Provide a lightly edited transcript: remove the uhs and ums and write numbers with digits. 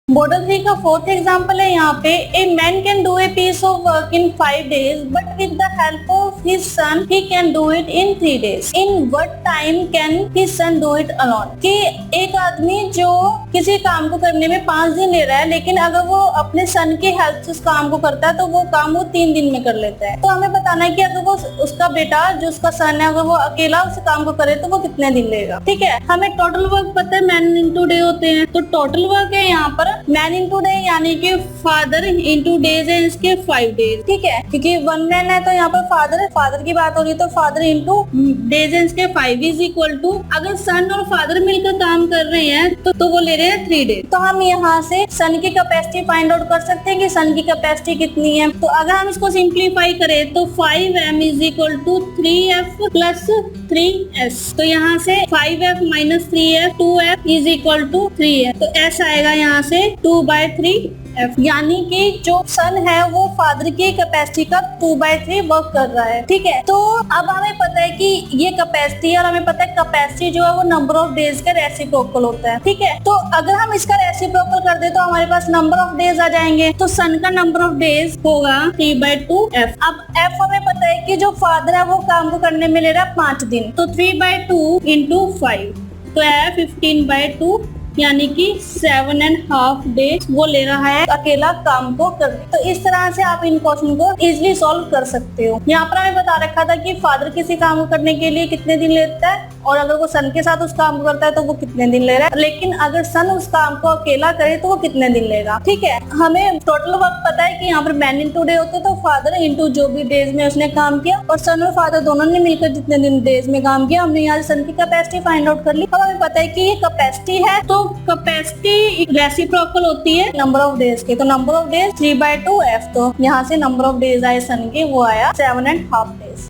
Model 3 का fourth example है यहाँ पे, a man can do a piece of work in 5 days but with the help of his son he can do it in 3 days। In what time can his son do it alone. कि एक आदमी जो किसी काम को करने में 5 दिन ले रहा है, लेकिन अगर वो अपने सन की हेल्प से उस काम को करता है तो वो काम वो 3 दिन में कर लेता है। तो हमें बताना है कि अगर वो उसका बेटा जो उसका सन है अगर वो अकेला उस काम को करे तो वो कितने दिन लेगा। ठीक है, हमें टोटल वर्क पता है मैन इंटू डे होते हैं, तो टोटल वर्क है यहाँ पर मैन इंटू डे यानी कि फादर इंटू डेज है इसके 5 days। ठीक है, क्योंकि 1 मैन है तो यहाँ पर फादर की बात हो रही है तो फादर इंटू डेज है इसके 5 इज इक्वल टू, अगर सन और फादर मिलकर काम कर रहे हैं तो वो ले रहे हैं 3 days। तो हम यहाँ से सन की कैपेसिटी फाइंड आउट कर सकते हैं कि सन की कैपेसिटी कितनी है। तो अगर हम इसको सिंप्लीफाई करें तो 5m is equal to 3f plus 3s। तो यहाँ से 5f minus 3f 2f is equal to 3 है, तो s आएगा यहाँ से 2/3f, यानी कि जो सन है वो फादर की कैपेसिटी का 2/3 वर्क कर रहा है। ठीक है, तो अब हमें पता है कि ये कैपेसिटी है और हमें पता है कैपेसिटी जो है वो नंबर ऑफ डेज का रेसिप्रोकल होता है। ठीक है, तो अगर हम इसका रेसिप्रोकल कर दे तो हमारे पास नंबर ऑफ डेज आ जाएंगे, तो सन का नंबर ऑफ डेज होगा 3/2f। अब f हमें पता है कि जो फादर है वो काम को करने में ले रहा है 5 दिन, तो 3/2 इंटू 5 तो है 15/2 यानी कि 7.5 डेज वो ले रहा है अकेला काम को करने। तो इस तरह से आप इन क्वेश्चन को इजीली सॉल्व कर सकते हो। यहाँ पर हमें बता रखा था कि फादर किसी काम को करने के लिए कितने दिन लेता है और अगर वो सन के साथ उस काम को करता है तो वो कितने दिन ले रहा है, लेकिन अगर सन उस काम को अकेला करे तो वो कितने दिन लेगा। ठीक है, हमें टोटल वर्क पता है कि यहाँ पर मैन इंटू डे होते तो फादर इंटू जो भी डेज में उसने काम किया, और सन और फादर दोनों ने मिलकर जितने दिन डेज में काम किया, हमने यहाँ सन की कैपेसिटी फाइंड आउट कर ली। अब हमें पता है कि ये कैपेसिटी है, तो कैपेसिटी रेसिप्रोकल होती है नंबर ऑफ डेज के, तो नंबर ऑफ डेज 3/2f। तो यहाँ से नंबर ऑफ डेज आए सन के वो आया 7.5 डेज।